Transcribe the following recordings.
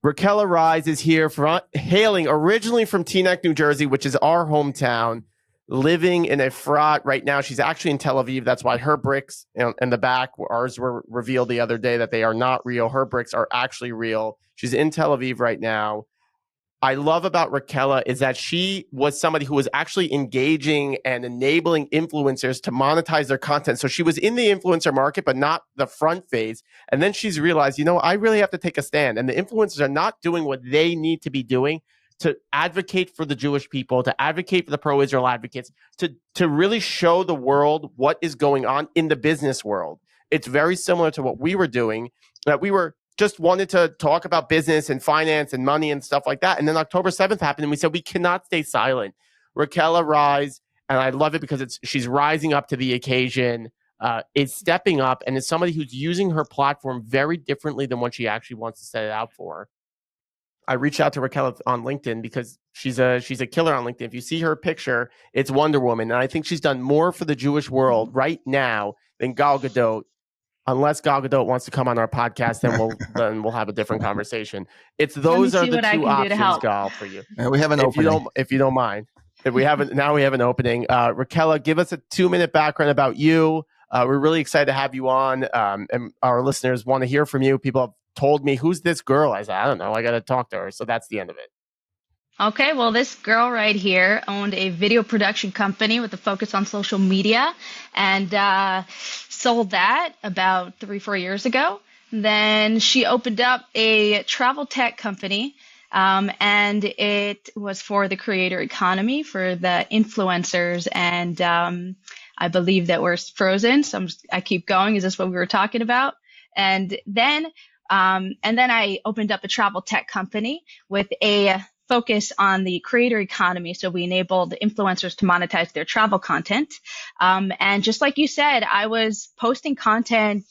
Raquella Raiz is here, hailing originally from Teaneck, New Jersey, which is our hometown, living in Efrat right now. She's actually in Tel Aviv. That's why her bricks in the back, ours were revealed the other day that they are not real. Her bricks are actually real. She's in Tel Aviv right now. I love about Raquella is that she was somebody who was actually engaging and enabling influencers to monetize their content. So she was in the influencer market, but not the front phase. And then she's realized, I really have to take a stand. And the influencers are not doing what they need to be doing to advocate for the Jewish people, to advocate for the pro-Israel advocates, to really show the world what is going on in the business world. It's very similar to what we were doing, that we were just wanted to talk about business and finance and money and stuff like that. And then October 7th happened and we said, we cannot stay silent. Raquella Raiz, and I love it because she's rising up to the occasion, is stepping up and is somebody who's using her platform very differently than what she actually wants to set it out for. I reached out to Raquella on LinkedIn because she's a killer on LinkedIn. If you see her picture, it's Wonder Woman. And I think she's done more for the Jewish world right now than Gal Gadot. Unless Gal Gadot wants to come on our podcast, then we'll have a different conversation. Those are the two options, Gal, for you. And we have an opening. If you don't mind. We have an opening. Raquella, give us a 2-minute background about you. We're really excited to have you on, and our listeners want to hear from you. People have told me, who's this girl? I said, I don't know. I got to talk to her. So that's the end of it. Okay, well, this girl right here owned a video production company with a focus on social media and sold that about 3-4 years ago. Then she opened up a travel tech company, and it was for the creator economy, for the influencers, and I believe that we're frozen. So I keep going. Is this what we were talking about? And then I opened up a travel tech company with a focus on the creator economy. So we enabled influencers to monetize their travel content. And just like you said, I was posting content,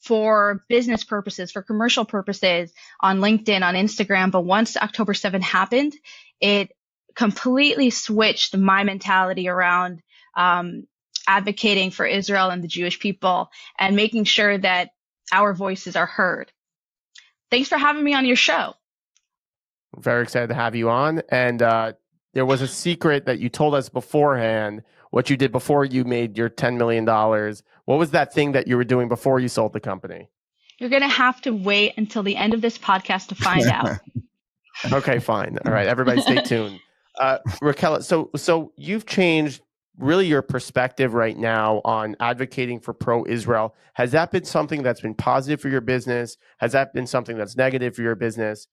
for business purposes, for commercial purposes on LinkedIn, on Instagram. But once October 7th happened, it completely switched my mentality around advocating for Israel and the Jewish people and making sure that our voices are heard. Thanks for having me on your show. Very excited to have you on. And there was a secret that you told us beforehand, what you did before you made your $10 million. What was that thing that you were doing before you sold the company? You're going to have to wait until the end of this podcast to find out. Okay, fine. All right, everybody stay tuned. Raquella, so you've changed really your perspective right now on advocating for pro-Israel. Has that been something that's been positive for your business? Has that been something that's negative for your business?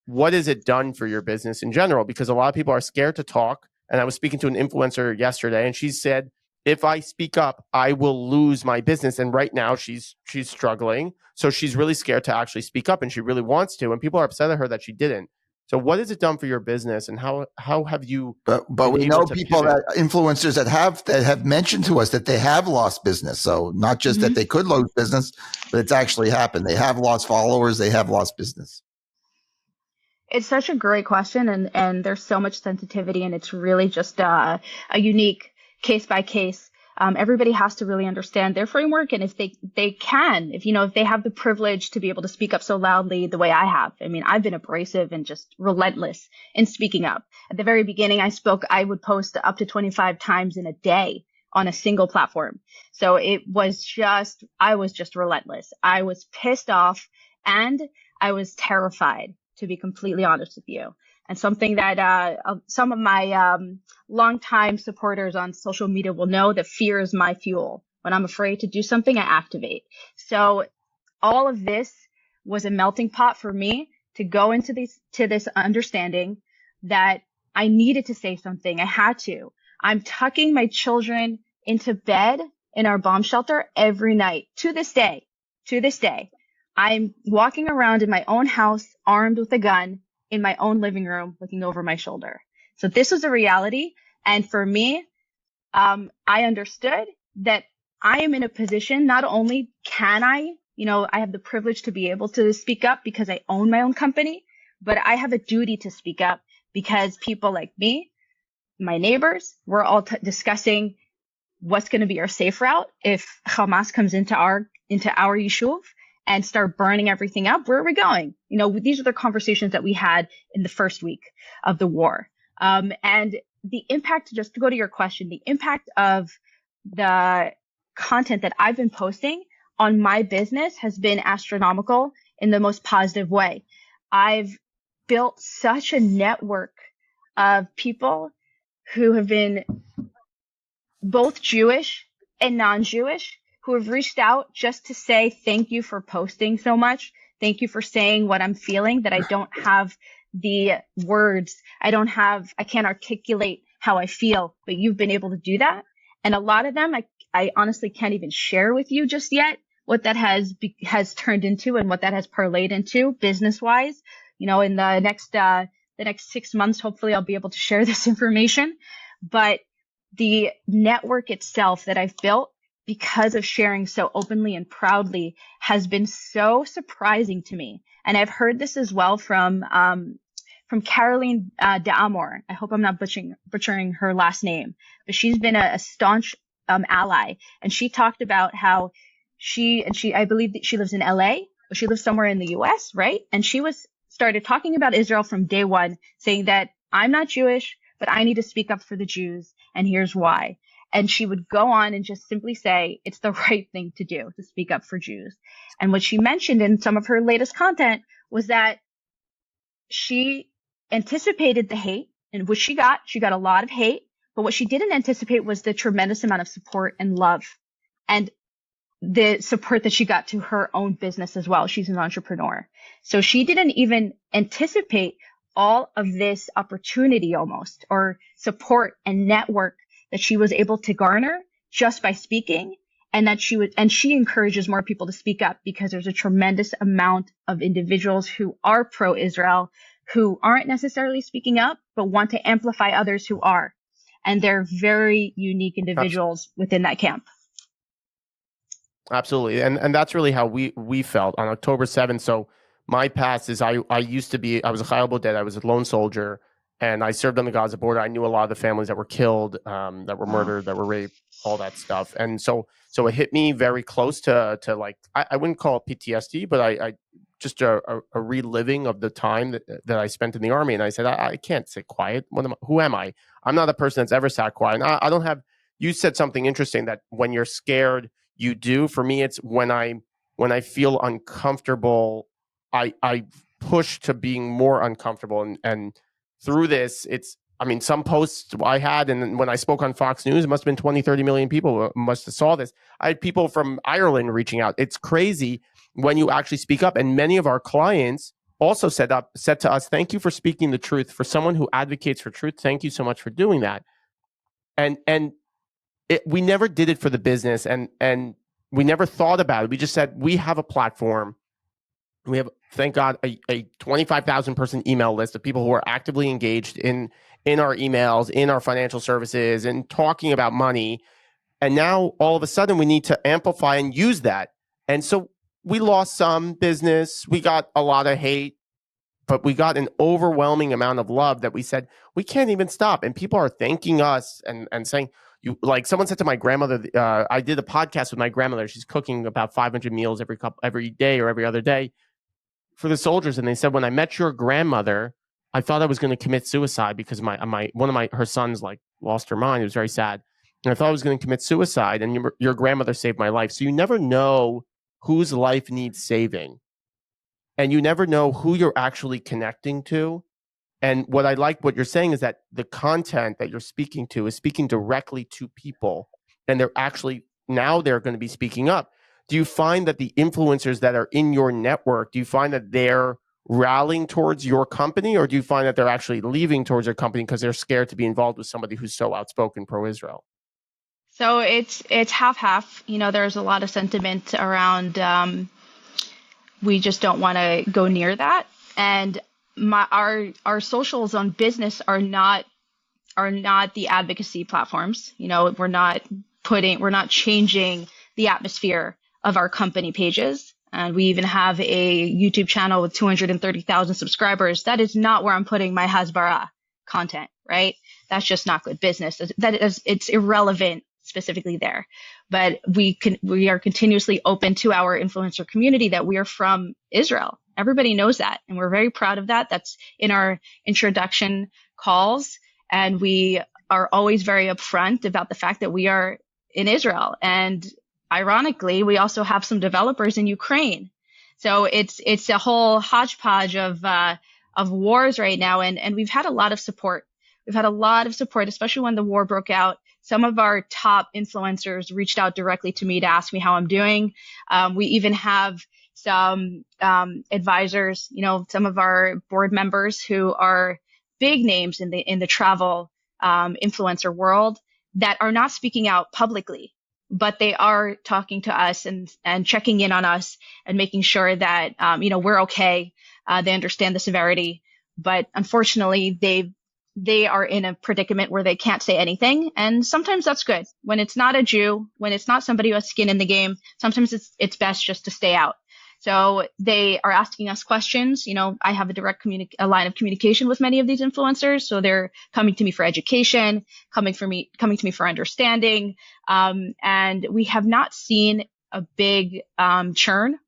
What has it done for your business in general? Because a lot of people are scared to talk. And I was speaking to an influencer yesterday, and she said, if I speak up, I will lose my business. And right now she's struggling. So she's really scared to actually speak up, and she really wants to. And people are upset at her that she didn't. So what has it done for your business, and how have you? But we know people that influencers that have mentioned to us that they have lost business. So not just that they could lose business, but it's actually happened. They have lost followers. They have lost business. It's such a great question, and there's so much sensitivity, and it's really just a unique case by case. Everybody has to really understand their framework, and if they have the privilege to be able to speak up so loudly the way I have. I mean, I've been abrasive and just relentless in speaking up. At the very beginning, I would post up to 25 times in a day on a single platform. So I was just relentless. I was pissed off and I was terrified, to be completely honest with you. And something that some of my longtime supporters on social media will know, that fear is my fuel. When I'm afraid to do something, I activate. So all of this was a melting pot for me to go into this understanding that I needed to say something. I had to. I'm tucking my children into bed in our bomb shelter every night to this day. I'm walking around in my own house, armed with a gun, in my own living room, looking over my shoulder. So this was a reality. And for me, I understood that I am in a position, not only can I have the privilege to be able to speak up because I own my own company, but I have a duty to speak up because people like me, my neighbors, we're all discussing what's going to be our safe route if Hamas comes into our yishuv. and start burning everything up, where are we going? You know, these are the conversations that we had in the first week of the war. And the impact, just to go to your question, the impact of the content that I've been posting on my business has been astronomical in the most positive way. I've built such a network of people who have been both Jewish and non-Jewish, who have reached out just to say thank you for posting so much. Thank you for saying what I'm feeling, that I don't have the words. I can't articulate how I feel, but you've been able to do that. And a lot of them, I honestly can't even share with you just yet what that has turned into and what that has parlayed into business wise. You know, in the next 6 months, hopefully I'll be able to share this information. But the network itself that I've built because of sharing so openly and proudly has been so surprising to me. And I've heard this as well from Caroline D'Amor. I hope I'm not butchering her last name, but she's been a staunch ally. And she talked about how I believe that she lives in LA, but she lives somewhere in the US, right? And she started talking about Israel from day one, saying that I'm not Jewish, but I need to speak up for the Jews, and here's why. And she would go on and just simply say it's the right thing to do to speak up for Jews. And what she mentioned in some of her latest content was that she anticipated the hate, and what she got a lot of hate, but what she didn't anticipate was the tremendous amount of support and love and the support that she got to her own business as well. She's an entrepreneur. So she didn't even anticipate all of this opportunity almost, or support and network that she was able to garner just by speaking, and that she encourages more people to speak up, because there's a tremendous amount of individuals who are pro-Israel who aren't necessarily speaking up, but want to amplify others who are. And they're very unique individuals within that camp. Absolutely. And that's really how we felt on October 7th. So my past is I was a Chayil Boded, I was a lone soldier, and I served on the Gaza border. I knew a lot of the families that were killed, that were murdered, that were raped, all that stuff. And so it hit me very close to like, I wouldn't call it PTSD, but I just a reliving of the time that I spent in the Army. And I said, I can't sit quiet. Who am I? I'm not a person that's ever sat quiet. And I don't have, you said something interesting, that when you're scared, you do. For me, it's when I feel uncomfortable, I push to being more uncomfortable. And through this, some posts I had, and when I spoke on Fox News, it must have been 20, 30 million people must have saw this. I had people from Ireland reaching out. It's crazy when you actually speak up. And many of our clients also said to us, thank you for speaking the truth. For someone who advocates for truth, thank you so much for doing that. And we never did it for the business, and we never thought about it. We just said, we have a platform. We have, thank God, a 25,000 person email list of people who are actively engaged in our emails, in our financial services, and talking about money. And now all of a sudden we need to amplify and use that. And so we lost some business. We got a lot of hate, but we got an overwhelming amount of love that we said, we can't even stop. And people are thanking us and saying, like someone said to my grandmother, I did a podcast with my grandmother. She's cooking about 500 meals every day or every other day for the soldiers. And they said, when I met your grandmother, I thought I was going to commit suicide, because her sons like lost her mind. It was very sad. And I thought I was going to commit suicide, and your grandmother saved my life. So you never know whose life needs saving, and you never know who you're actually connecting to. And what I like what you're saying is that the content that you're speaking to is speaking directly to people, and they're going to be speaking up. Do you find that the influencers that are in your network, do you find that they're rallying towards your company, or do you find that they're actually leaving towards your company because they're scared to be involved with somebody who's so outspoken pro-Israel? So it's half. You know, there's a lot of sentiment around we just don't want to go near that. And our socials on business are not the advocacy platforms. You know, we're not changing the atmosphere of our company pages. And we even have a YouTube channel with 230,000 subscribers. That is not where I'm putting my Hasbara content, right? That's just not good business. It's irrelevant specifically there. But we are continuously open to our influencer community that we are from Israel. Everybody knows that, and we're very proud of that. That's in our introduction calls, and we are always very upfront about the fact that we are in Israel. And ironically, we also have some developers in Ukraine. So it's a whole hodgepodge of wars right now. And we've had a lot of support. We've had a lot of support, especially when the war broke out. Some of our top influencers reached out directly to me to ask me how I'm doing. We even have some advisors, some of our board members who are big names in the travel influencer world that are not speaking out publicly, but they are talking to us and checking in on us and making sure that we're okay. They understand the severity, but unfortunately they are in a predicament where they can't say anything. And sometimes that's good. When it's not a Jew, when it's not somebody who has skin in the game, sometimes it's best just to stay out. So they are asking us questions. I have a line of communication with many of these influencers. So they're coming to me for education, coming to me for understanding. And we have not seen a big churn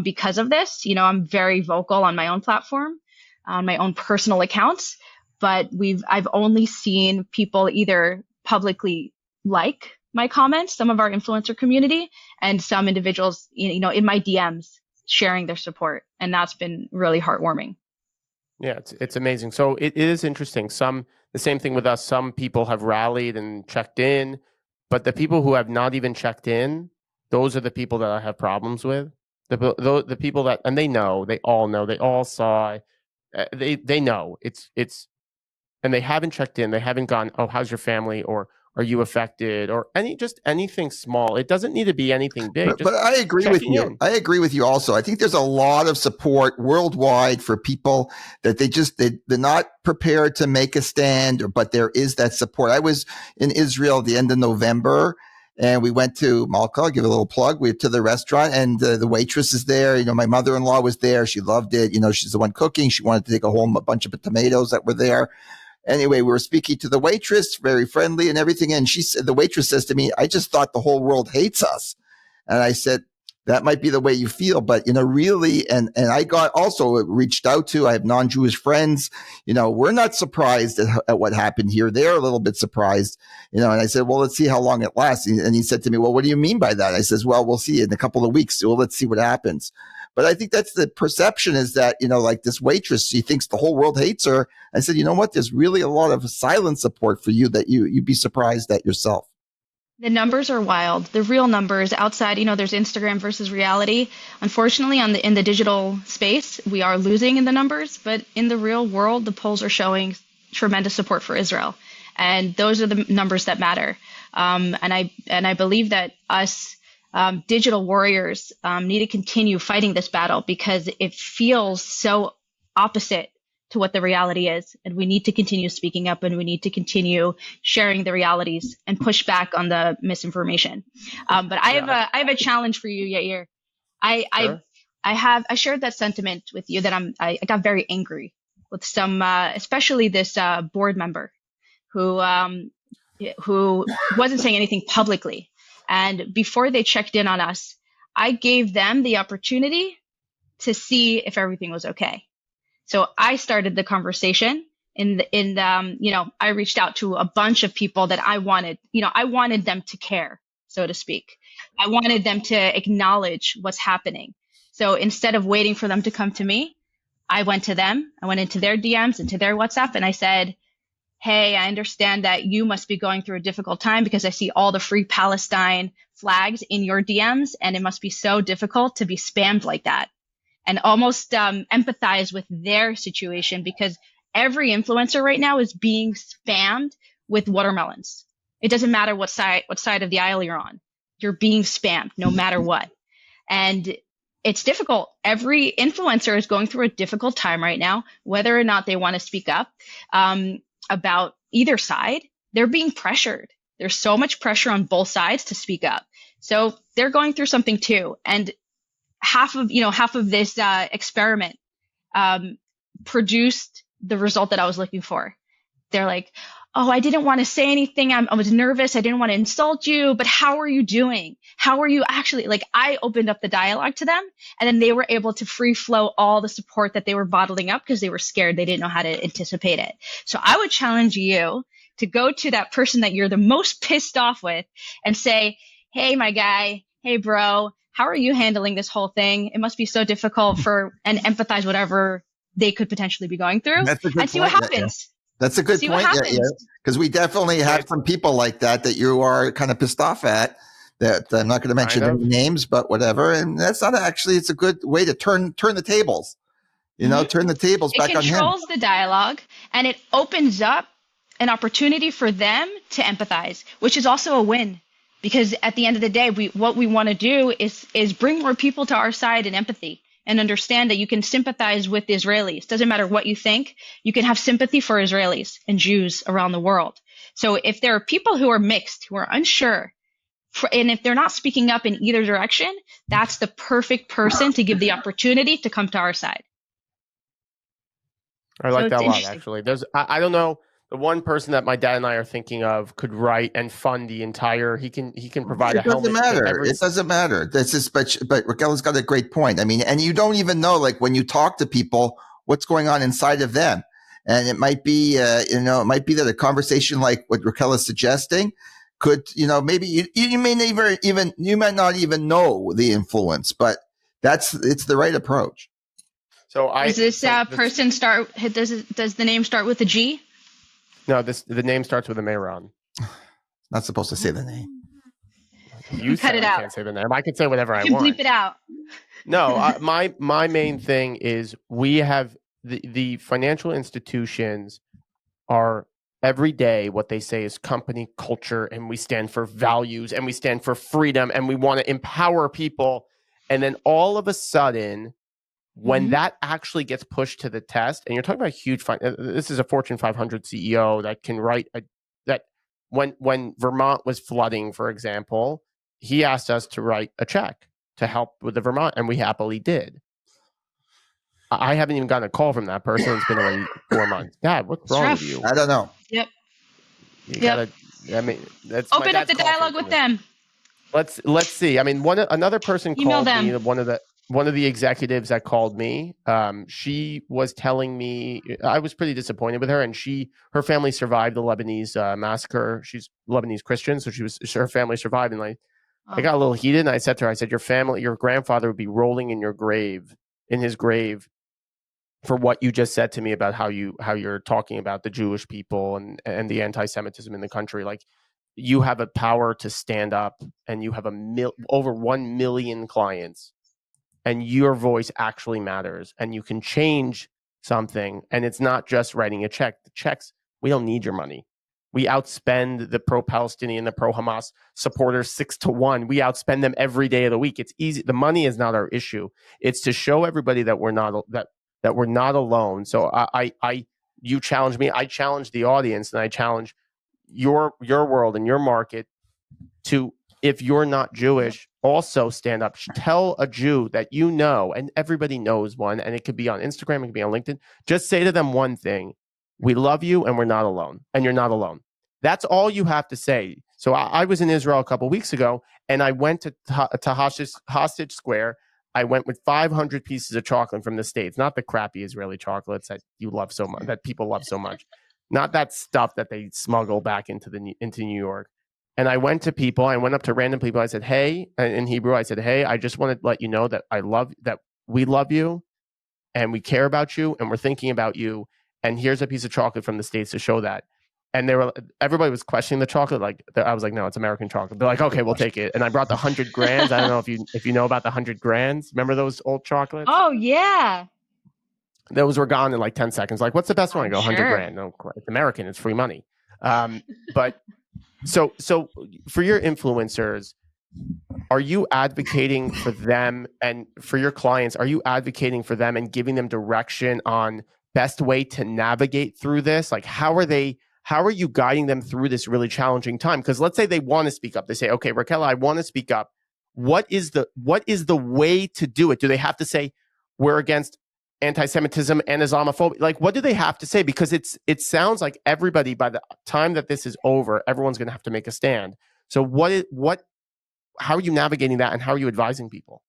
because of this. I'm very vocal on my own platform, on my own personal accounts, but I've only seen people either publicly like my comments, some of our influencer community, and some individuals, in my DMs sharing their support. And that's been really heartwarming. Yeah, it's amazing. So it is interesting. The same thing with us. Some people have rallied and checked in, but the people who have not even checked in, those are the people that I have problems with. The people that, and they all know, they all saw, they know it's, and they haven't checked in. They haven't gone, oh, how's your family? Or are you affected? Or anything small. It doesn't need to be anything big. But I agree with you. In. I agree with you also. I think there's a lot of support worldwide for people that they're not prepared to make a stand, but there is that support. I was in Israel at the end of November, and we went to Malka. I'll give a little plug. We went to the restaurant, and the waitress is there. My mother-in-law was there. She loved it. She's the one cooking. She wanted to take home a bunch of tomatoes that were there. Anyway, we were speaking to the waitress, very friendly and everything. And the waitress says to me, I just thought the whole world hates us. And I said, that might be the way you feel, but, really, and I got also reached out to, I have non-Jewish friends, we're not surprised at what happened here. They're a little bit surprised, and I said, well, let's see how long it lasts. And he said to me, well, what do you mean by that? I says, well, we'll see in a couple of weeks. Well, let's see what happens. But I think that's the perception is that, like this waitress, she thinks the whole world hates her. I said, you know what? There's really a lot of silent support for you that you'd be surprised at yourself. The numbers are wild. The real numbers outside, there's Instagram versus reality. Unfortunately, in the digital space, we are losing in the numbers, but in the real world, the polls are showing tremendous support for Israel. And those are the numbers that matter. And I believe that us, digital warriors need to continue fighting this battle because it feels so opposite to what the reality is. And we need to continue speaking up, and we need to continue sharing the realities and push back on the misinformation. But I have a challenge for you, Yair. I shared that sentiment with you that I got very angry with some, especially this board member who wasn't saying anything publicly. And before they checked in on us, I gave them the opportunity to see if everything was okay. So I started the conversation I reached out to a bunch of people that I wanted them to care, so to speak. I wanted them to acknowledge what's happening. So instead of waiting for them to come to me, I went to them. I went into their DMs, into their WhatsApp, and I said, hey, I understand that you must be going through a difficult time because I see all the Free Palestine flags in your DMs, and it must be so difficult to be spammed like that. And almost empathize with their situation because every influencer right now is being spammed with watermelons. It doesn't matter what side of the aisle you're on. You're being spammed no matter what. And it's difficult. Every influencer is going through a difficult time right now, whether or not they want to speak up about either side. They're being pressured. There's so much pressure on both sides to speak up. So they're going through something too. And half of this experiment produced the result that I was looking for. They're like, oh, I didn't want to say anything. I was nervous. I didn't want to insult you, but how are you doing? How are you actually? Like, I opened up the dialogue to them, and then they were able to free flow all the support that they were bottling up because they were scared. They didn't know how to anticipate it. So I would challenge you to go to that person that you're the most pissed off with and say, hey, my guy, hey, bro, how are you handling this whole thing? It must be so difficult and empathize whatever they could potentially be going through, That's a good and see what point. Yeah. happens. That's a good See point. what Yeah, happens. because we definitely have some people like that you are kind of pissed off at. That I'm not going to mention any names, but whatever. And that's not actually. It's a good way to turn the tables. Turn the tables back on him. It controls the dialogue, and it opens up an opportunity for them to empathize, which is also a win. Because at the end of the day, what we want to do is bring more people to our side in empathy and understand that you can sympathize with Israelis. Doesn't matter what you think, you can have sympathy for Israelis and Jews around the world. So if there are people who are mixed, who are unsure, and if they're not speaking up in either direction, that's the perfect person to give the opportunity to come to our side. I like that a lot, actually. I don't know. The one person that my dad and I are thinking of could write and fund the entire. He can provide a helmet. It doesn't matter. It doesn't matter. This is, but Raquella's got a great point. I mean, and you don't even know, like, when you talk to people, what's going on inside of them, and it might be, it might be that a conversation like what Raquella's suggesting could, maybe you may never even, you might not even know the influence, but it's the right approach. So does this person start? Does the name start with a G? No, the name starts with a Mayron. Not supposed to say the name. You cut it out. I can't say the name. I can say whatever I want. Bleep it out. No, my main thing is we have the financial institutions are every day what they say is company culture, and we stand for values, and we stand for freedom, and we want to empower people, and then all of a sudden, when that actually gets pushed to the test, and you're talking about huge, this is a Fortune 500 CEO that can write that when Vermont was flooding, for example, he asked us to write a check to help with the Vermont, and we happily did. I haven't even gotten a call from that person. It's been already 4 months. Dad, what's wrong with you? I don't know. Yep. Gotta, I mean, that's open up the dialogue with them. Let's see. I mean, another person Email called them. me. One of the executives that called me, she was telling me, I was pretty disappointed with her, and her family survived the Lebanese massacre. She's Lebanese Christian, so her family survived. And I got a little heated, and I said to her, I said, your grandfather would be rolling in his grave for what you just said to me about how you're talking about the Jewish people and the anti-Semitism in the country. Like, you have a power to stand up, and you have over 1 million clients. And your voice actually matters, and you can change something. And it's not just writing a check. The checks, we don't need your money. We outspend the pro-Palestinian, the pro-Hamas supporters 6-1. We outspend them every day of the week. It's easy. The money is not our issue. It's to show everybody that we're not alone. So you challenge me. I challenge the audience, and I challenge your world and your market to, if you're not Jewish, also stand up. Tell a Jew that you know, and everybody knows one, and it could be on Instagram, it could be on LinkedIn. Just say to them one thing: we love you, and we're not alone, and you're not alone. That's all you have to say. So I was in Israel a couple of weeks ago, and I went to Hostage Square. I went with 500 pieces of chocolate from the States, not the crappy Israeli chocolates that you love so much, that people love so much, not that stuff that they smuggle back into New York. And I went to people, I went up to random people. I said, hey, in Hebrew, I said, hey, I just want to let you know that we love you, and we care about you, and we're thinking about you. And here's a piece of chocolate from the States to show that. And everybody was questioning the chocolate. Like, I was like, no, it's American chocolate. They're like, okay, we'll take it. And I brought the 100 grands. I don't know if you know about the 100 grands. Remember those old chocolates? Oh yeah. Those were gone in like 10 seconds. Like, what's the best one? I go, 100 grand. No, it's American. It's free money. But so for your influencers, are you advocating for them, and for your clients, are you advocating for them and giving them direction on best way to navigate through this? Like, how are you guiding them through this really challenging time? Because let's say they want to speak up. They say, okay, Raquella, I want to speak up. What is the way to do it? Do they have to say, we're against anti-Semitism and Islamophobia? Like, what do they have to say? Because it sounds like everybody, by the time that this is over, everyone's going to have to make a stand. So how are you navigating that, and how are you advising people?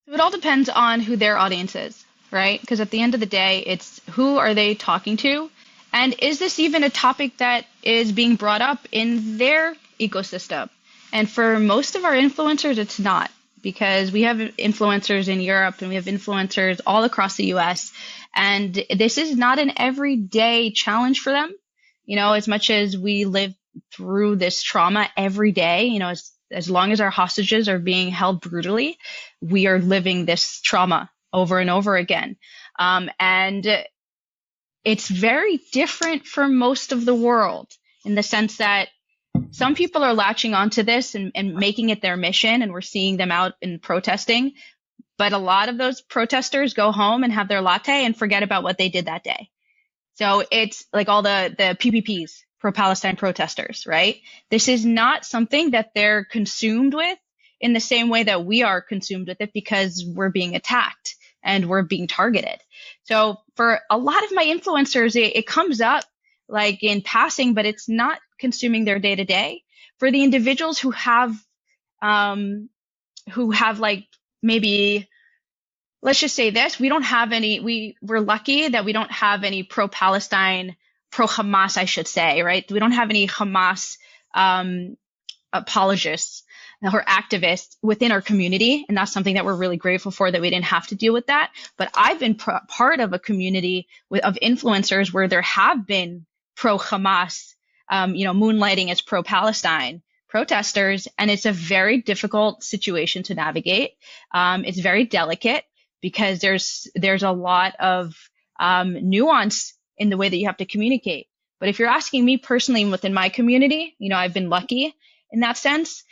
It all depends on who their audience is, right? Because at the end of the day, it's who are they talking to? And is this even a topic that is being brought up in their ecosystem? And for most of our influencers, it's not, because we have influencers in Europe and we have influencers all across the US. And this is not an everyday challenge for them. You know, as much as we live through this trauma every day, you know, as long as our hostages are being held brutally, we are living this trauma over and over again. And it's very different for most of the world, in the sense that some people are latching onto this and making it their mission, and we're seeing them out and protesting. But a lot of those protesters go home and have their latte and forget about what they did that day. So it's like all the PPPs, pro-Palestine protesters, right? This is not something that they're consumed with in the same way that we are consumed with it, because we're being attacked and we're being targeted. So for a lot of my influencers, it comes up like in passing, but it's not consuming their day to day. For the individuals who have like, maybe, let's just say this, we're lucky that we don't have any pro-Palestine, pro-Hamas, I should say, right? We don't have any Hamas apologists or activists within our community. And that's something that we're really grateful for, that we didn't have to deal with that. But I've been part of a community of influencers where there have been pro-Hamas, moonlighting as pro-Palestine protesters. And it's a very difficult situation to navigate. It's very delicate, because there's a lot of nuance in the way that you have to communicate. But if you're asking me personally within my community, I've been lucky in that sense.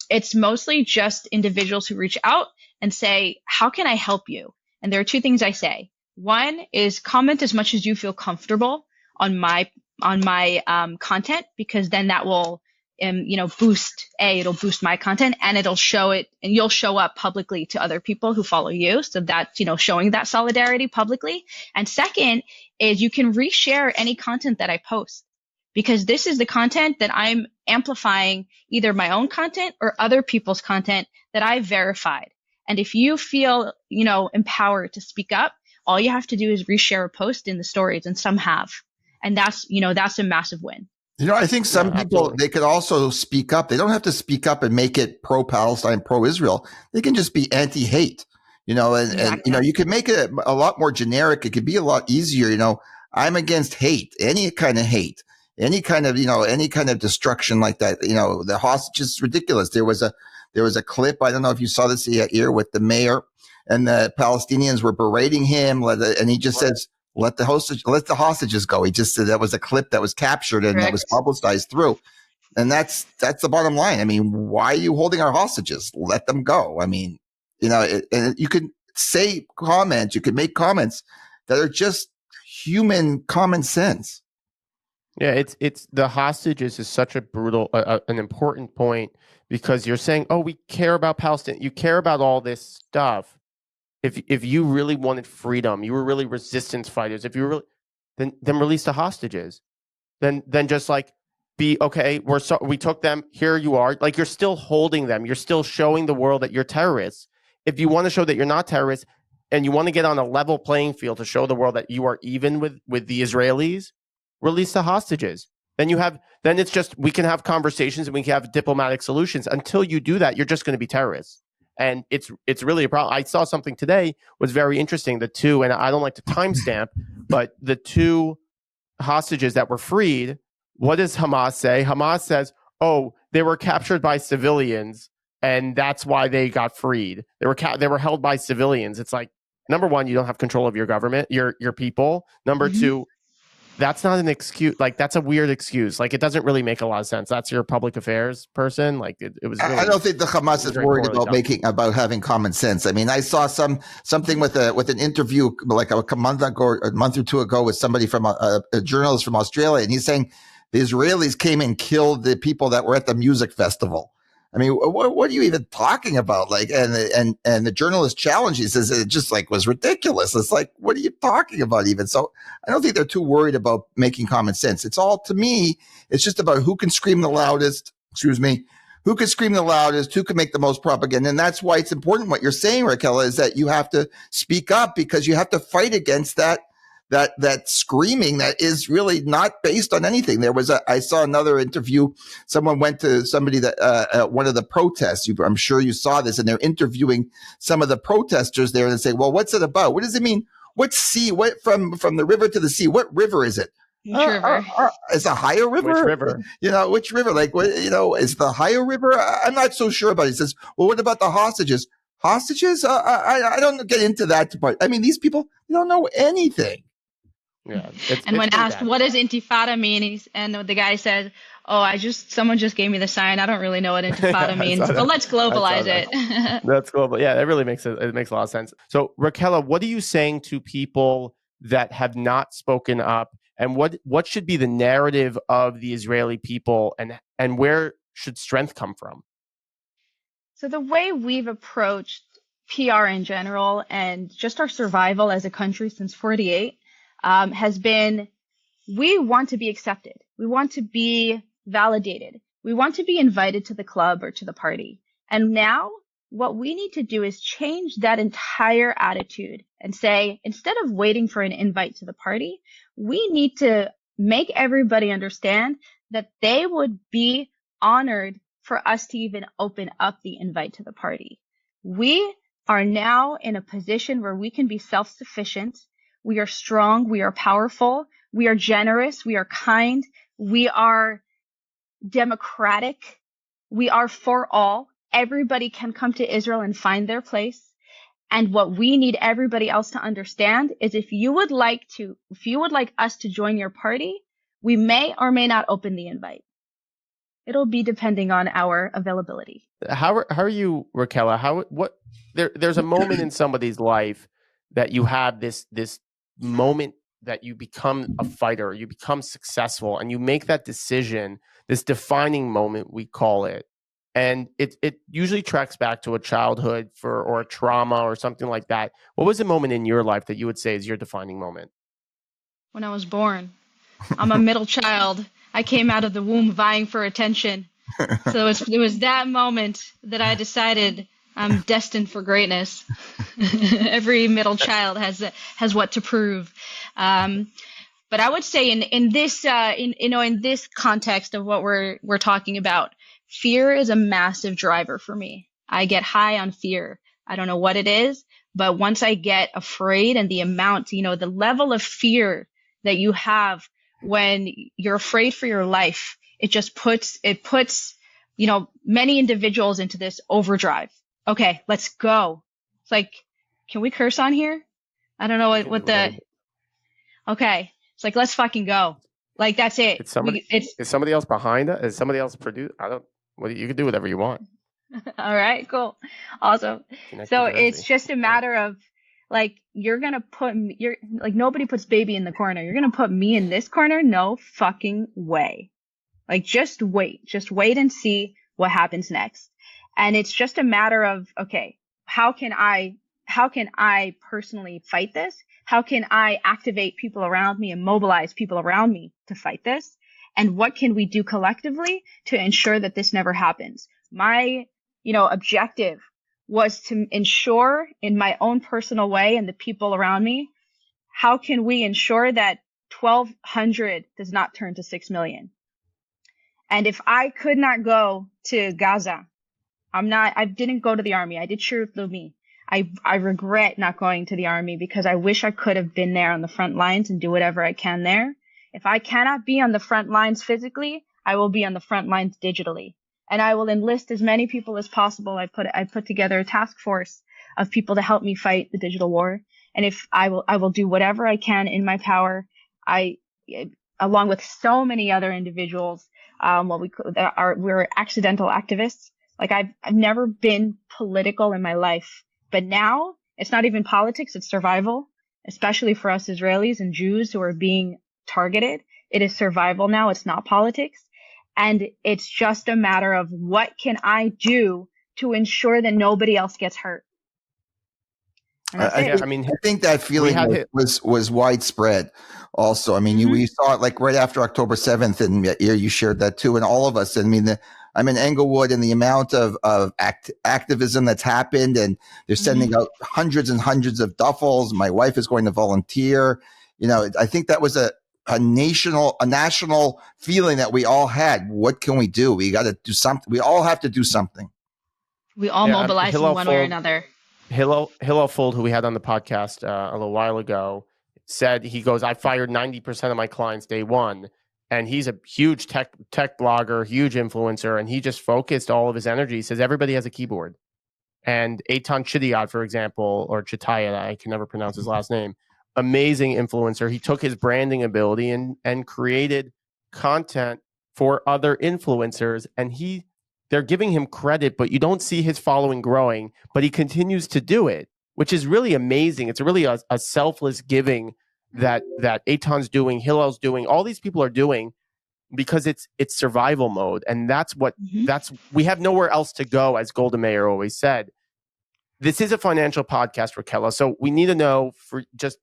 It's mostly just individuals who reach out and say, how can I help you? And there are two things I say. One is comment as much as you feel comfortable on my content, because then that will, it'll boost my content, and it'll show it, and you'll show up publicly to other people who follow you. So that's, showing that solidarity publicly. And second is you can reshare any content that I post, because this is the content that I'm amplifying, either my own content or other people's content that I've verified. And if you feel, empowered to speak up, all you have to do is reshare a post in the stories, and some have. And that's a massive win. I think some people, absolutely. They could also speak up. They don't have to speak up and make it pro-Palestine, pro-Israel. They can just be anti-hate, Exactly. and you could make it a lot more generic. It could be a lot easier. I'm against hate, any kind of hate, any kind of destruction like that. The hostage is ridiculous. There was a clip. I don't know if you saw this here with the mayor, and the Palestinians were berating him, and he just says, let the hostages go. He just said that was a clip that was captured and Correct. that was publicized through. And that's the bottom line. I mean, why are you holding our hostages? Let them go. I mean, and you could say comments, you could make comments that are just human common sense. Yeah, it's the hostages is such a brutal, an important point, because you're saying, oh, we care about Palestine. You care about all this stuff. If you really wanted freedom, you were really resistance fighters. If you were really, then release the hostages. Then just like be okay. We took them. Here you are. Like, you're still holding them. You're still showing the world that you're terrorists. If you want to show that you're not terrorists, and you want to get on a level playing field to show the world that you are even with the Israelis, release the hostages. Then it's just, we can have conversations and we can have diplomatic solutions. Until you do that, you're just going to be terrorists. And it's really a problem. I saw something today was very interesting. The two, and I don't like to timestamp, but the two hostages that were freed, what does Hamas say? Hamas says, oh, they were captured by civilians, and that's why they got freed. They were held by civilians. It's like, number one, you don't have control of your government, your people. Number two, that's not an excuse. Like, that's a weird excuse. Like, it doesn't really make a lot of sense. That's your public affairs person. Like, it was really, I don't think the Hamas is worried about having common sense. I mean, I saw something with an interview like a month or two ago with somebody from a journalist from Australia, and he's saying the Israelis came and killed the people that were at the music festival. I mean, what are you even talking about? Like, and the journalist challenged, he says it just like was ridiculous. It's like, what are you talking about even? So I don't think they're too worried about making common sense. It's all, to me, it's just about who can scream the loudest, who can scream the loudest, who can make the most propaganda. And that's why it's important what you're saying, Raquella, is that you have to speak up because you have to fight against that screaming that is really not based on anything. I saw another interview. Someone went to somebody that, at one of the protests. I'm sure you saw this, and they're interviewing some of the protesters there and say, well, what's it about? What does it mean? What sea? What from the river to the sea? What river is it? Which river? Is the Ohio River? Which river? Which river? Like, what, is the Ohio River? I'm not so sure about it. He says, well, what about the hostages? Hostages? I don't get into that part. I mean, these people, they don't know anything. Yeah. And when asked, what does intifada mean? And the guy said, oh, someone just gave me the sign. I don't really know what intifada means, but let's globalize it. That's global. Yeah, that really makes it makes a lot of sense. So Raquella, what are you saying to people that have not spoken up, and what should be the narrative of the Israeli people, and where should strength come from? So the way we've approached PR in general and just our survival as a country since 48 has been, we want to be accepted. We want to be validated. We want to be invited to the club or to the party. And now what we need to do is change that entire attitude and say, instead of waiting for an invite to the party, we need to make everybody understand that they would be honored for us to even open up the invite to the party. We are now in a position where we can be self-sufficient. We are strong. We are powerful. We are generous. We are kind. We are democratic. We are for all. Everybody can come to Israel and find their place. And what we need everybody else to understand is if you would like us to join your party, we may or may not open the invite. It'll be depending on our availability. How are you, Raquella? There's a moment in somebody's life that you have this moment that you become a fighter, you become successful, and you make that decision, this defining moment, we call it. And it usually tracks back to a childhood or a trauma or something like that. What was the moment in your life that you would say is your defining moment? When I was born. I'm a middle child. I came out of the womb vying for attention. So it was that moment that I decided I'm destined for greatness. Every middle child has what to prove. But I would say in this context of what we're talking about, fear is a massive driver for me. I get high on fear. I don't know what it is, but once I get afraid and the amount, the level of fear that you have when you're afraid for your life, it puts many individuals into this overdrive. Okay, let's go. It's like, can we curse on here? I don't know okay. It's like, let's fucking go. Like, that's it. Is somebody else behind it? Is somebody else produced? You can do whatever you want. All right, cool. Awesome. So it's just a matter of, like, nobody puts baby in the corner. You're going to put me in this corner? No fucking way. Like, just wait and see what happens next. And it's just a matter of, okay, how can I personally fight this? How can I activate people around me and mobilize people around me to fight this? And what can we do collectively to ensure that this never happens? My, objective was to ensure in my own personal way and the people around me, how can we ensure that 1,200 does not turn to 6 million? And if I could not go to Gaza, I didn't go to the army. I did Shirut Leumi. I regret not going to the army because I wish I could have been there on the front lines and do whatever I can there. If I cannot be on the front lines physically, I will be on the front lines digitally. And I will enlist as many people as possible. I put together a task force of people to help me fight the digital war. And if I will do whatever I can in my power. Along with so many other individuals, we're accidental activists. Like, I've never been political in my life, but now it's not even politics. It's survival, especially for us Israelis and Jews who are being targeted. It is survival now. It's not politics. And it's just a matter of what can I do to ensure that nobody else gets hurt. And that's it. I think that feeling was widespread. Also, I mean, we saw it like right after October 7th, and you shared that too, and all of us. I mean, I'm in Englewood, and the amount of activism that's happened, and they're sending out hundreds and hundreds of duffels. My wife is going to volunteer. You know, I think that was a national feeling that we all had. What can we do? We got to do something. We all have to do something. We all mobilize in one way or another. Hillel Fold, who we had on the podcast a little while ago, said, he goes, I fired 90% of my clients day one. And he's a huge tech blogger, huge influencer, and he just focused all of his energy. He says everybody has a keyboard. And Eitan Chidiat, for example, or Chitayat, I can never pronounce his last name, amazing influencer. He took his branding ability and created content for other influencers, and they're giving him credit, but you don't see his following growing, but he continues to do it, which is really amazing. It's really a selfless giving that Eitan's doing, Hillel's doing, all these people are doing, because it's survival mode. And we have nowhere else to go, as Golda Meir always said. This is a financial podcast, Raquella. So we need to know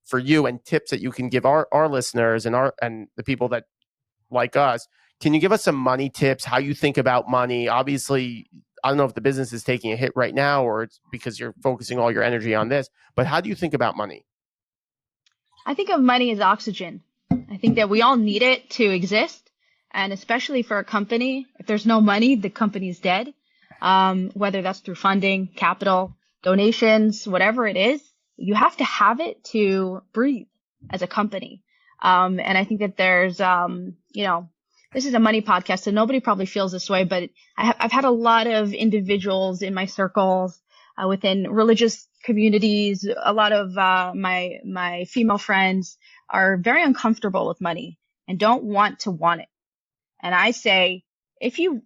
for you and tips that you can give our listeners and the people that like us. Can you give us some money tips, how you think about money? Obviously, I don't know if the business is taking a hit right now or it's because you're focusing all your energy on this, but how do you think about money? I think of money as oxygen. I think that we all need it to exist. And especially for a company, if there's no money, the company's dead. Whether that's through funding, capital, donations, whatever it is, you have to have it to breathe as a company. And I think that there's, this is a money podcast, so nobody probably feels this way, but I've had a lot of individuals in my circles, within religious communities. A lot of my female friends are very uncomfortable with money and don't want it. And I say, if you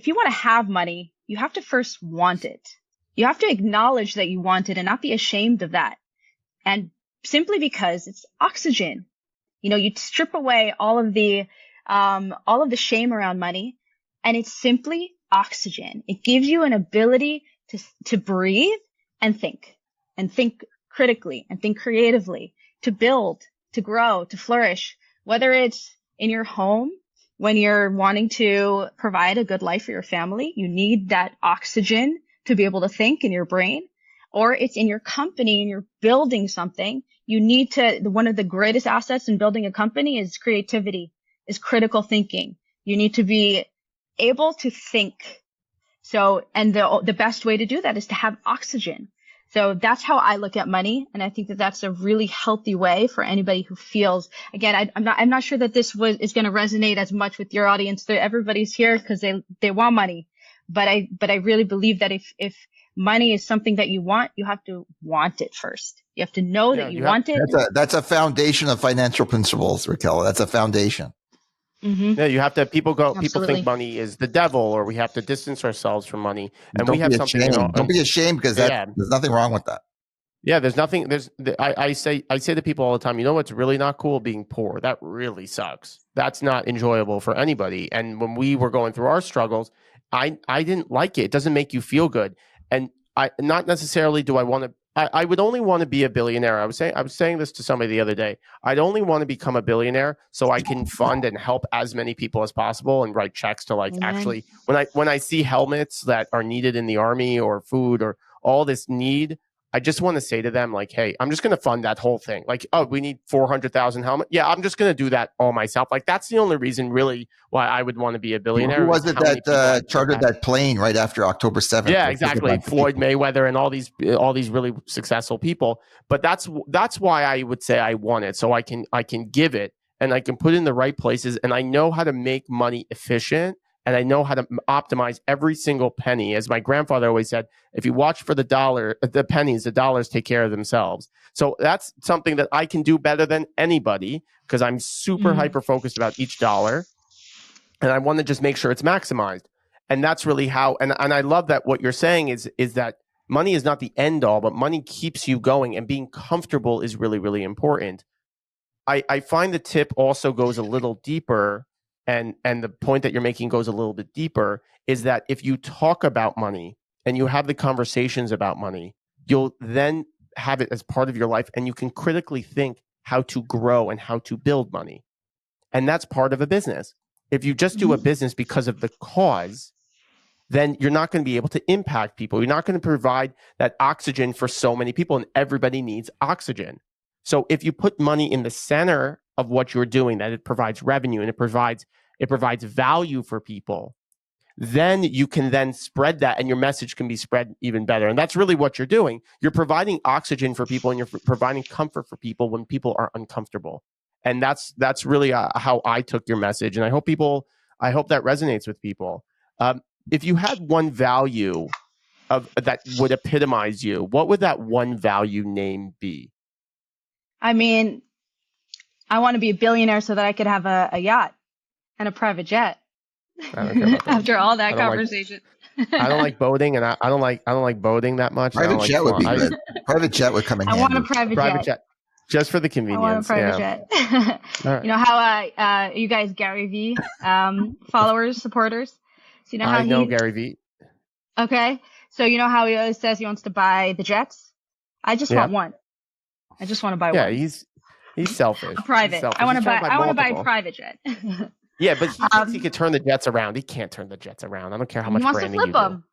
want to have money, you have to first want it. You have to acknowledge that you want it and not be ashamed of that. And simply because it's oxygen, you strip away all of the shame around money, and it's simply oxygen. It gives you an ability to breathe and think critically and think creatively, to build, to grow, to flourish, whether it's in your home, when you're wanting to provide a good life for your family, you need that oxygen to be able to think in your brain, or it's in your company and you're building something. You need one of the greatest assets in building a company is creativity, is critical thinking. You need to be able to think. So, and the best way to do that is to have oxygen. So that's how I look at money. And I think that that's a really healthy way for anybody who feels, again, I'm not sure that this is going to resonate as much with your audience. Everybody's here because they want money. But I really believe that if money is something that you want, you have to want it first. You have to know that you want it. That's a foundation of financial principles, Raquel. That's a foundation. Mm-hmm. Yeah, you have to. People Absolutely. think money is the devil, or we have to distance ourselves from money. And don't we have be something. ashamed. Don't be ashamed, because there's nothing wrong with that. Yeah, there's nothing. I say to people all the time, what's really not cool? Being poor. That really sucks. That's not enjoyable for anybody. And when we were going through our struggles, I didn't like it. It doesn't make you feel good. And not necessarily do I want to. I would only want to be a billionaire. I was saying this to somebody the other day. I'd only want to become a billionaire so I can fund and help as many people as possible and write checks to actually when I see helmets that are needed in the army or food or all this need, I just want to say to them, hey, I'm just going to fund that whole thing. We need 400,000 helmets. Yeah, I'm just going to do that all myself. That's the only reason really why I would want to be a billionaire. Who was it that chartered that plane right after October 7th? Yeah, exactly. Floyd Mayweather and all these really successful people. But that's why I would say I want it. So I can give it and I can put it in the right places, and I know how to make money efficient. And I know how to optimize every single penny. As my grandfather always said, if you watch for the pennies, the dollars take care of themselves. So that's something that I can do better than anybody, because I'm super hyper focused about each dollar. And I want to just make sure it's maximized. And that's really how, and I love that what you're saying is that money is not the end all, but money keeps you going, and being comfortable is really, really important. I find the tip also goes a little deeper. and the point that you're making goes a little bit deeper, is that if you talk about money and you have the conversations about money, you'll then have it as part of your life, and you can critically think how to grow and how to build money. And that's part of a business. If you just do a business because of the cause, then you're not going to be able to impact people. You're not going to provide that oxygen for so many people, and everybody needs oxygen. So if you put money in the center of what you're doing, that it provides revenue and it provides value for people, then you can then spread that, and your message can be spread even better. And that's really what you're doing. You're providing oxygen for people, and you're providing comfort for people when people are uncomfortable. And that's really how I took your message. And I hope that resonates with people. If you had one value that would epitomize you, what would that one value name be? I mean, I want to be a billionaire so that I could have a yacht and a private jet. I don't care about that. After all that conversation. I don't like boating, and I don't like boating that much. Private jet would be good. Private jet would come in handy. I want a private jet. Just for the convenience. I want a private jet. Right. You know how you guys Gary V followers, supporters? So you know how I know Gary V. Okay. So you know how he always says he wants to buy the jets? I just want one. I just want to buy one. Yeah, he's selfish. A private. I want to buy a private jet. Yeah, but he thinks he could turn the jets around. He can't turn the jets around. I don't care how much branding you do.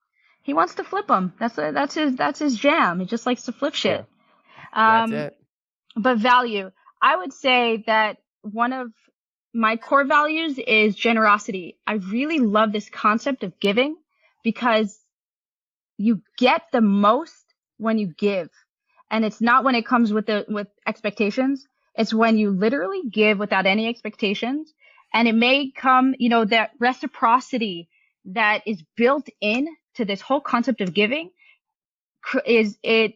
He wants to flip them. That's his jam. He just likes to flip shit. Yeah. That's it. But value, I would say that one of my core values is generosity. I really love this concept of giving because you get the most when you give. And it's not when it comes with expectations. It's when you literally give without any expectations. And it may come, that reciprocity that is built in to this whole concept of giving it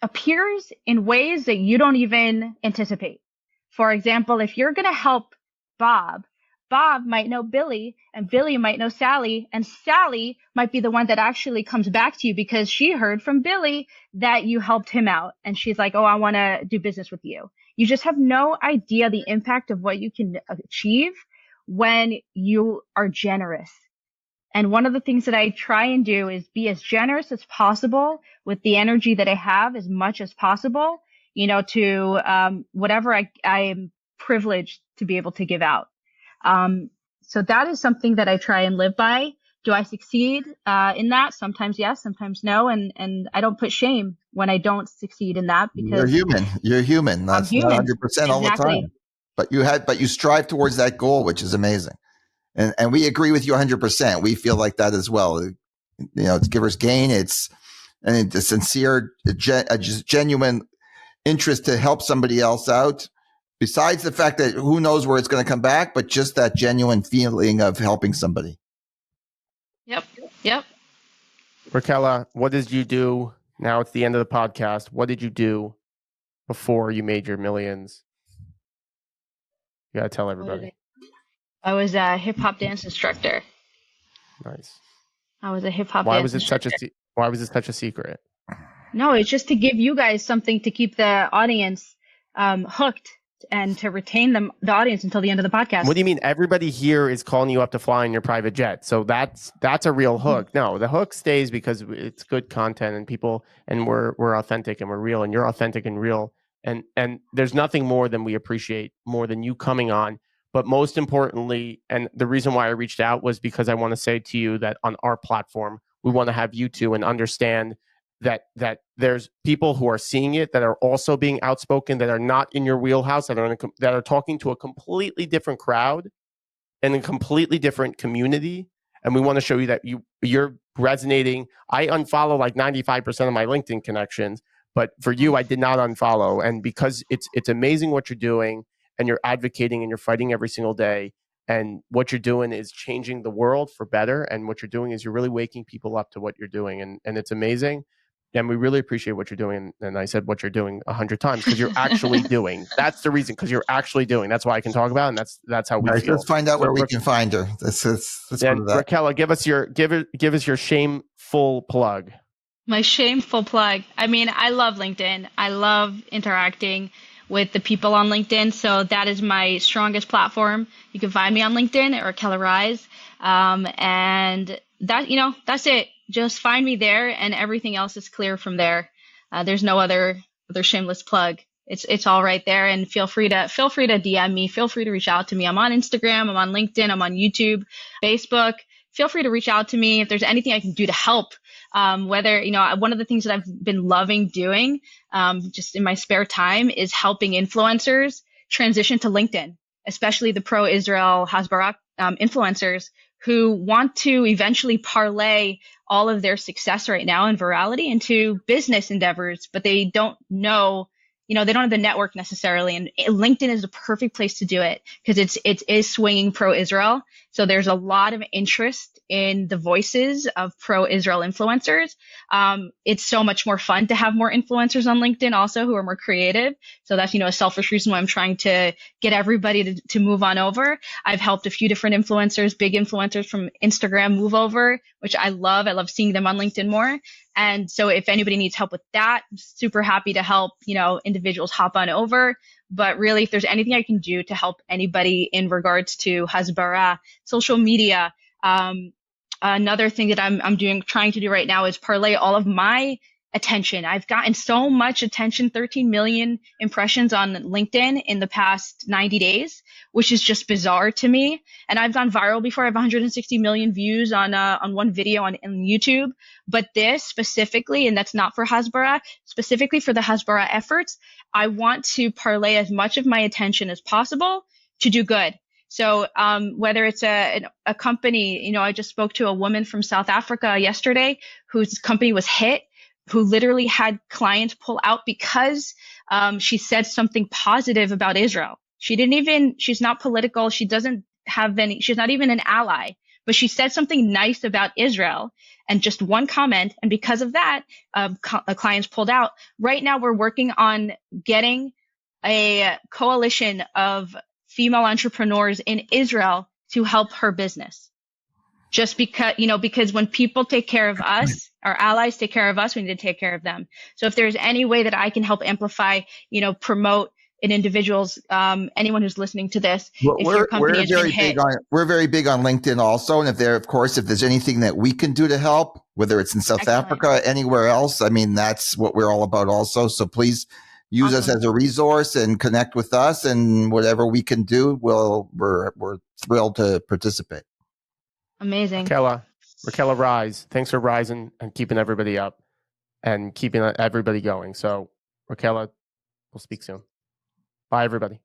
appears in ways that you don't even anticipate. For example, if you're going to help Bob might know Billy, and Billy might know Sally, and Sally might be the one that actually comes back to you because she heard from Billy that you helped him out. And she's like, oh, I want to do business with you. You just have no idea the impact of what you can achieve when you are generous. And one of the things that I try and do is be as generous as possible with the energy that I have, as much as possible, to whatever I am privileged to be able to give out. So that is something that I try and live by. Do I succeed in that? Sometimes yes, sometimes no. And I don't put shame when I don't succeed in that because You're human. That's not 100% all the time. But you strive towards that goal, which is amazing. And we agree with you 100%. We feel like that as well. It's giver's gain. It's a sincere, just genuine interest to help somebody else out. Besides the fact that who knows where it's going to come back, but just that genuine feeling of helping somebody. Yep. Raquella, what did you do? Now it's the end of the podcast. What did you do before you made your millions? You got to tell everybody. I was a hip hop dance instructor. Nice. I was a hip hop dance instructor. Why was it such a secret? No, it's just to give you guys something to keep the audience hooked and to retain the audience until the end of the podcast. What do you mean? Everybody here is calling you up to fly in your private jet. So that's a real hook. No, the hook stays because it's good content and we're authentic and we're real, and you're authentic and real. And there's nothing more than we appreciate more than you coming on. But most importantly, and the reason why I reached out was because I want to say to you that on our platform, we want to have you two and understand that there's people who are seeing it that are also being outspoken, that are not in your wheelhouse, that are talking to a completely different crowd and a completely different community. And we want to show you that you're resonating. I unfollow like 95% of my LinkedIn connections, but for you, I did not unfollow. And because it's amazing what you're doing, and you're advocating and you're fighting every single day. And what you're doing is changing the world for better. And what you're doing is you're really waking people up to what you're doing. And it's amazing. And we really appreciate what you're doing. And I said what you're doing 100 times because you're actually doing. That's the reason, because you're actually doing. That's why I can talk about it, and that's how we feel. Let's find out where we can find her. Let's Raquella, give us your shameful plug. My shameful plug. I mean, I love LinkedIn. I love interacting with the people on LinkedIn. So that is my strongest platform. You can find me on LinkedIn at Raquella Raiz. And that, that's it. Just find me there, and everything else is clear from there. There's no other shameless plug. It's all right there. And feel free to DM me. Feel free to reach out to me. I'm on Instagram. I'm on LinkedIn. I'm on YouTube, Facebook. Feel free to reach out to me if there's anything I can do to help. Whether, one of the things that I've been loving doing, just in my spare time, is helping influencers transition to LinkedIn, especially the pro-Israel Hasbara influencers who want to eventually parlay all of their success right now and virality into business endeavors, but they don't know, they don't have the network necessarily. And LinkedIn is the perfect place to do it because it is swinging pro-Israel. So there's a lot of interest in the voices of pro-Israel influencers. It's so much more fun to have more influencers on LinkedIn also who are more creative. So that's, a selfish reason why I'm trying to get everybody to move on over. I've helped a few different influencers, big influencers from Instagram move over, which I love. I love seeing them on LinkedIn more. And so if anybody needs help with that, I'm super happy to help, individuals hop on over. But really, if there's anything I can do to help anybody in regards to Hasbara, social media, another thing that I'm trying to do right now is parlay all of my attention. I've gotten so much attention, 13 million impressions on LinkedIn in the past 90 days, which is just bizarre to me. And I've gone viral before. I have 160 million views on one video on YouTube. But this specifically, and that's not for Hasbara, specifically for the Hasbara efforts, I want to parlay as much of my attention as possible to do good. So whether it's a company, I just spoke to a woman from South Africa yesterday whose company was hit, who literally had clients pull out because she said something positive about Israel. She's not political. She's not even an ally, but she said something nice about Israel and just one comment. And because of that, clients pulled out. Right now, we're working on getting a coalition of female entrepreneurs in Israel to help her business. Just because when people take care of us, our allies take care of us, we need to take care of them. So if there's any way that I can help amplify, promote an individual's, anyone who's listening to this, if your company has been hit. We're very big on LinkedIn also. And if there's anything that we can do to help, whether it's in South Africa, anywhere else, that's what we're all about also. So please use us as a resource and connect with us, and whatever we can do, we're thrilled to participate. Amazing. Raquella Raiz. Thanks for rising and keeping everybody up and keeping everybody going. So, Raquella, we'll speak soon. Bye, everybody.